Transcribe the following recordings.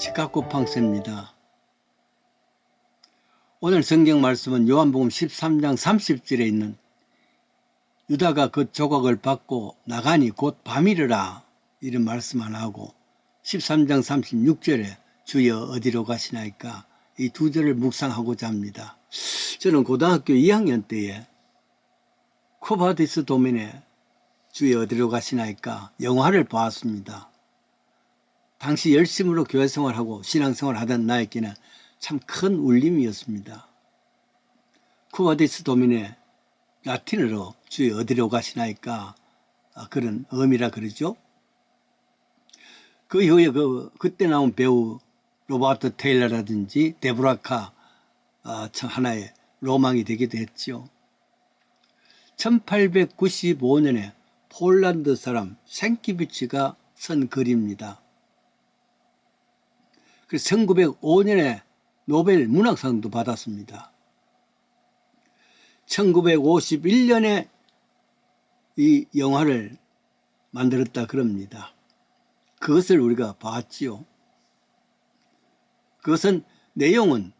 시카고 팡세입니다. 오늘 성경 말씀은 요한복음 13장 30절에 있는 유다가 그 조각을 받고 나가니 곧 밤이르라 이런 말씀 하나 하고 13장 36절에 주여 어디로 가시나이까 이 두 절을 묵상하고자 합니다. 저는 고등학교 2학년 때에 쿠바디스 도민의 주여 어디로 가시나이까 영화를 보았습니다. 당시 열심으로 교회 생활하고 신앙생활 하던 나에게는 참 큰 울림이었습니다. 쿠바디스 도민의 라틴어로 주여 어디로 가시나이까 그런 의미라 그러죠. 그 이후에 그때 나온 배우 로버트 테일러라든지 데브라카 참 하나의 로망이 되기도 했죠. 1895년에 폴란드 사람 생키비치가 쓴 글입니다. 그래서 1905년에 노벨 문학상도 받았습니다. 1951년에 이 영화를 만들었다 그럽니다. 그것을 우리가 봤지요. 그것은 내용은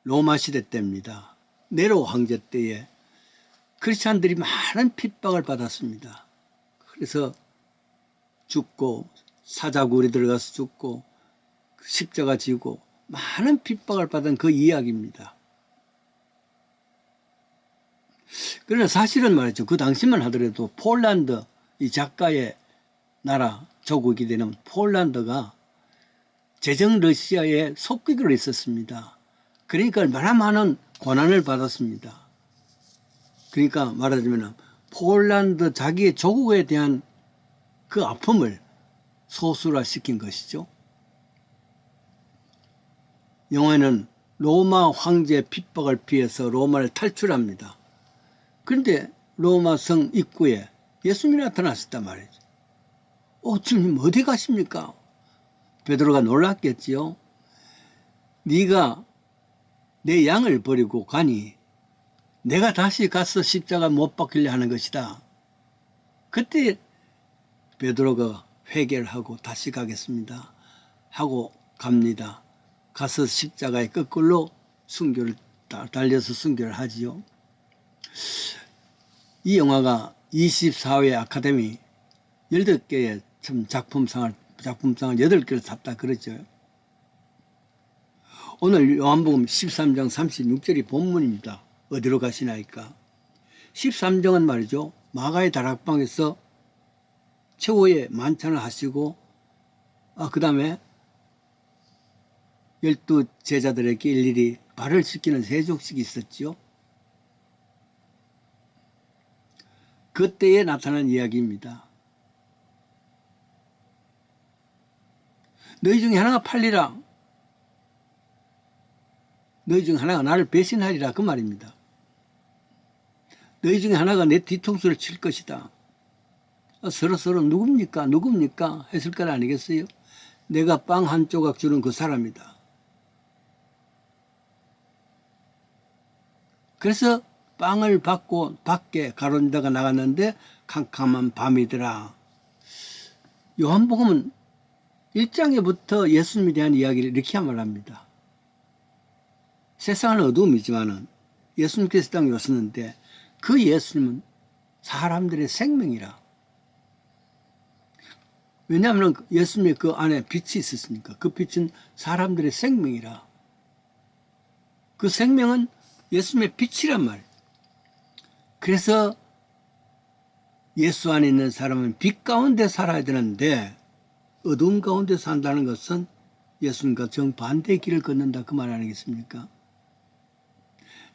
로마 시대 때입니다. 네로 황제 때에 크리스찬들이 많은 핍박을 받았습니다. 그래서 죽고 사자굴에 들어가서 죽고 십자가 지고 많은 핍박을 받은 그 이야기입니다. 그러나 사실은 말이죠. 그 당시만 하더라도 폴란드 이 작가의 나라 조국이 되는 폴란드가 제정 러시아에 속국으로 있었습니다. 그러니까 얼마나 많은 고난을 받았습니다. 그러니까 말하자면 폴란드 자기의 조국에 대한 그 아픔을 소수화시킨 것이죠. 영화에는 로마 황제 핍박을 피해서 로마를 탈출합니다. 그런데 로마 성 입구에 예수님이 나타나셨단 말이죠. 주님 어디 가십니까? 베드로가 놀랐겠지요. 네가 내 양을 버리고 가니 내가 다시 가서 십자가 못 박히려 하는 것이다. 그때 베드로가 회개를 하고 다시 가겠습니다 하고 갑니다. 가서 십자가의 거꾸로 순교를 달려서 순교를 하지요. 이 영화가 24회 아카데미 18개의 참 작품상을 8개를 탔다 그러죠. 오늘 요한복음 13장 36절이 본문입니다. 어디로 가시나이까? 13장은 말이죠. 마가의 다락방에서 최후의 만찬을 하시고 그 다음에 12 제자들에게 일일이 발을 씻기는 세족식이 있었죠. 그때에 나타난 이야기입니다. 너희 중에 하나가 팔리라. 너희 중에 하나가 나를 배신하리라 그 말입니다. 너희 중에 하나가 내 뒤통수를 칠 것이다. 서로 누굽니까 했을 건 아니겠어요? 내가 빵 한 조각 주는 그 사람이다. 그래서 빵을 받고 밖에 가론다가 나갔는데 캄캄한 밤이더라. 요한복음은 1장에부터 예수님에 대한 이야기를 이렇게 말합니다. 세상은 어두움이지만은 예수님께서 땅에 오셨는데 그 예수님은 사람들의 생명이라. 왜냐하면 예수님의 그 안에 빛이 있었으니까 그 빛은 사람들의 생명이라. 그 생명은 예수님의 빛이란 말이에요. 그래서 예수 안에 있는 사람은 빛 가운데 살아야 되는데 어두움 가운데 산다는 것은 예수님과 정반대의 길을 걷는다 그 말 아니겠습니까?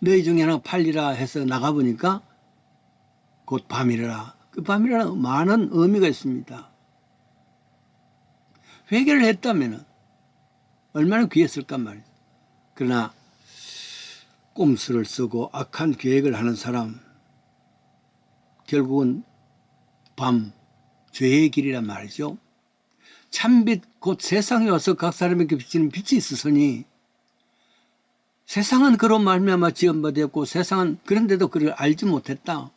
너희 중에 하나 팔리라 해서 나가보니까 곧 밤이라. 그 밤이라는 많은 의미가 있습니다. 회개를 했다면 얼마나 귀했을까 말이죠. 그러나 꼼수를 쓰고 악한 계획을 하는 사람 결국은 밤 죄의 길이란 말이죠. 참빛 곧 세상에 와서 각 사람에게 비치는 빛이 있으니 세상은 그런 말미암아 지음받았고 세상은 그런데도 그를 알지 못했다.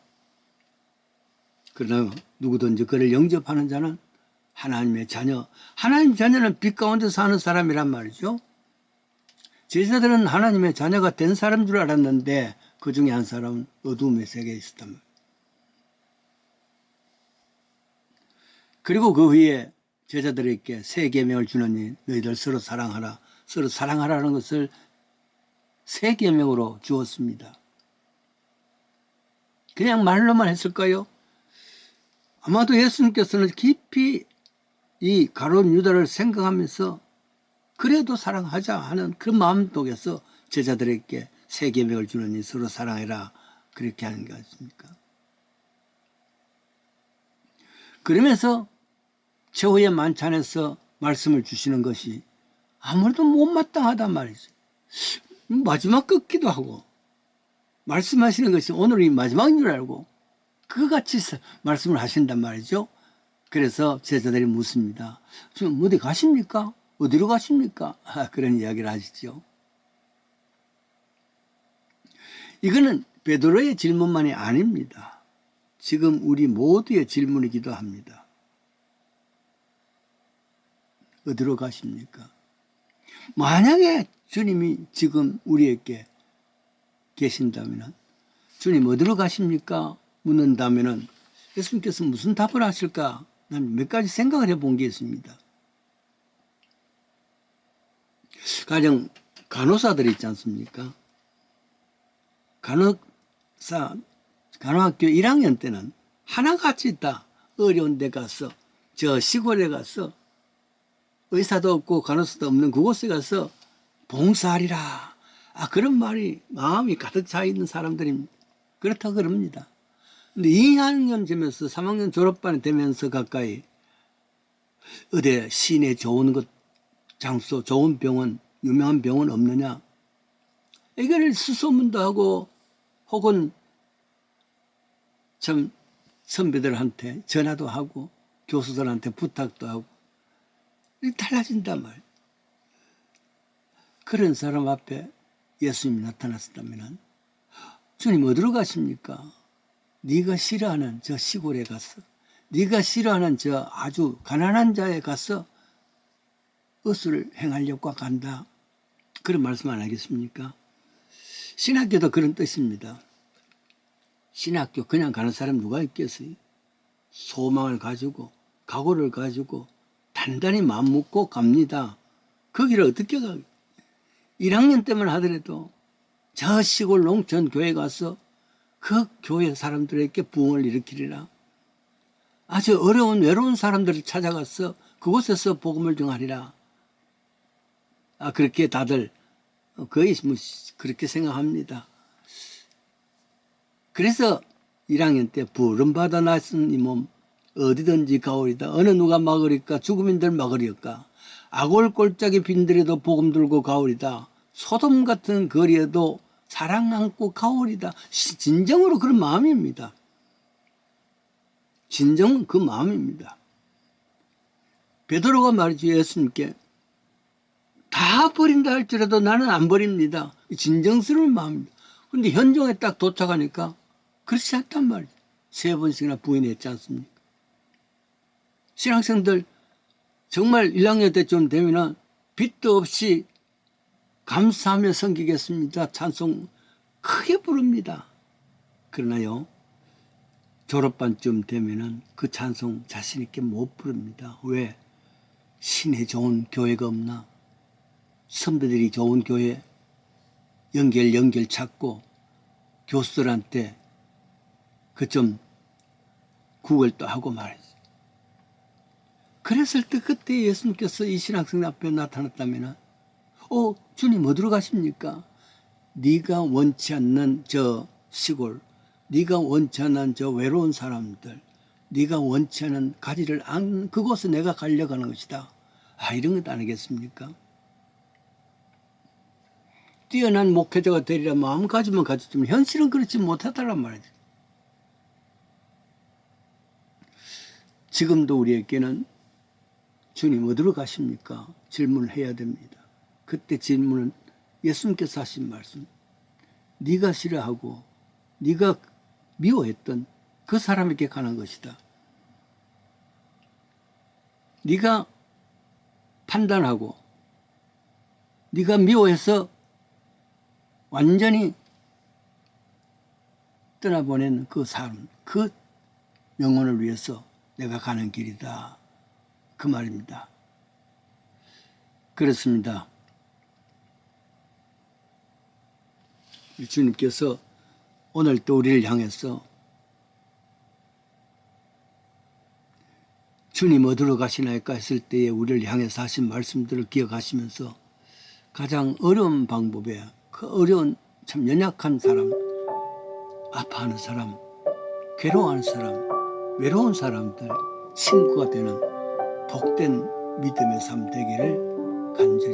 그러나 누구든지 그를 영접하는 자는 하나님의 자녀. 하나님 자녀는 빛 가운데 사는 사람이란 말이죠. 제자들은 하나님의 자녀가 된 사람 줄 알았는데 그 중에 한 사람은 어두움의 세계에 있었단 말이에요. 그리고 그 후에 제자들에게 새 계명을 주느니 너희들 서로 사랑하라. 서로 사랑하라는 것을 새 계명으로 주었습니다. 그냥 말로만 했을까요? 아마도 예수님께서는 깊이 이 가룟 유다를 생각하면서 그래도 사랑하자 하는 그런 마음 속에서 제자들에게 새 계명을 주느니 서로 사랑해라 그렇게 하는 게 아닙니까? 그러면서 최후의 만찬에서 말씀을 주시는 것이 아무래도 못마땅하단 말이죠. 마지막 끝기도 하고 말씀하시는 것이 오늘이 마지막인 줄 알고 그같이 말씀을 하신단 말이죠. 그래서 제자들이 묻습니다. 지금 어디 가십니까? 어디로 가십니까? 그런 이야기를 하시죠. 이거는 베드로의 질문만이 아닙니다. 지금 우리 모두의 질문이기도 합니다. 어디로 가십니까? 만약에 주님이 지금 우리에게 계신다면 주님 어디로 가십니까? 묻는다면 예수님께서 무슨 답을 하실까? 난 몇 가지 생각을 해본 게 있습니다. 가령 간호사들 있지 않습니까? 간호학교 1학년 때는 하나같이 다 어려운 데 가서 저 시골에 가서 의사도 없고 간호사도 없는 그곳에 가서 봉사하리라. 그런 말이 마음이 가득 차 있는 사람들입니다. 그렇다 그럽니다. 근데 2학년 되면서 3학년 졸업반이 되면서 가까이 어디 시내 좋은 것 장소, 좋은 병원, 유명한 병원 없느냐? 이걸 수소문도 하고 혹은 참 선배들한테 전화도 하고 교수들한테 부탁도 하고 달라진단 말이에요. 그런 사람 앞에 예수님이 나타났다면 주님 어디로 가십니까? 네가 싫어하는 저 시골에 가서 네가 싫어하는 저 아주 가난한 자에 가서 의술을 행하려고 간다. 그런 말씀 안 하겠습니까? 신학교도 그런 뜻입니다. 신학교 그냥 가는 사람 누가 있겠어요? 소망을 가지고 각오를 가지고 단단히 마음 먹고 갑니다. 거기를 어떻게 가? 1학년 때만 하더라도 저 시골 농촌 교회 가서 그 교회 사람들에게 부흥을 일으키리라. 아주 어려운 외로운 사람들을 찾아가서 그곳에서 복음을 전하리라. 그렇게 다들 거의 뭐 그렇게 생각합니다. 그래서 1학년 때 부름받아 났은 이 몸 어디든지 가오리다. 어느 누가 막으리까? 죽음인들 막으리까? 악올 꼴짝이 빈들에도 복음 들고 가오리다. 소돔 같은 거리에도 사랑 안고 가오리다. 진정으로 그런 마음입니다. 진정은 그 마음입니다. 베드로가 말이죠. 예수님께 다 버린다 할지라도 나는 안 버립니다. 진정스러운 마음입니다. 그런데 현종에 딱 도착하니까 그렇지 않단 말이죠. 3번씩이나 부인했지 않습니까? 신학생들 정말 1학년 때쯤 되면은 빚도 없이 감사하며 섬기겠습니다. 찬송 크게 부릅니다. 그러나요, 졸업반쯤 되면은 그 찬송 자신있게 못 부릅니다. 왜? 신의 좋은 교회가 없나? 선배들이 좋은 교회 연결 찾고 교수들한테 그 좀 구걸도 하고 말이지. 그랬을 때 그때 예수님께서 이 신학생 앞에 나타났다면 주님 어디로 가십니까? 네가 원치 않는 저 시골, 네가 원치 않는 저 외로운 사람들, 네가 원치 않는 가지를 않는 그곳에 내가 가려고 하는 것이다. 이런 것 아니겠습니까? 뛰어난 목회자가 되리라 마음가짐은 가졌지만 현실은 그렇지 못하다란 말이죠. 지금도 우리에게는 주님 어디로 가십니까? 질문을 해야 됩니다. 그때 질문은 예수님께서 하신 말씀. 네가 싫어하고 네가 미워했던 그 사람에게 가는 것이다. 네가 판단하고 네가 미워해서 완전히 떠나보낸 그 사람, 그 영혼을 위해서 내가 가는 길이다. 그 말입니다. 그렇습니다. 주님께서 오늘 또 우리를 향해서 주님 어디로 가시나이까 했을 때에 우리를 향해서 하신 말씀들을 기억하시면서 가장 어려운 방법에 그 어려운 참 연약한 사람, 아파하는 사람, 괴로워하는 사람, 외로운 사람들 친구가 되는 복된 믿음의 삶 되기를 간절히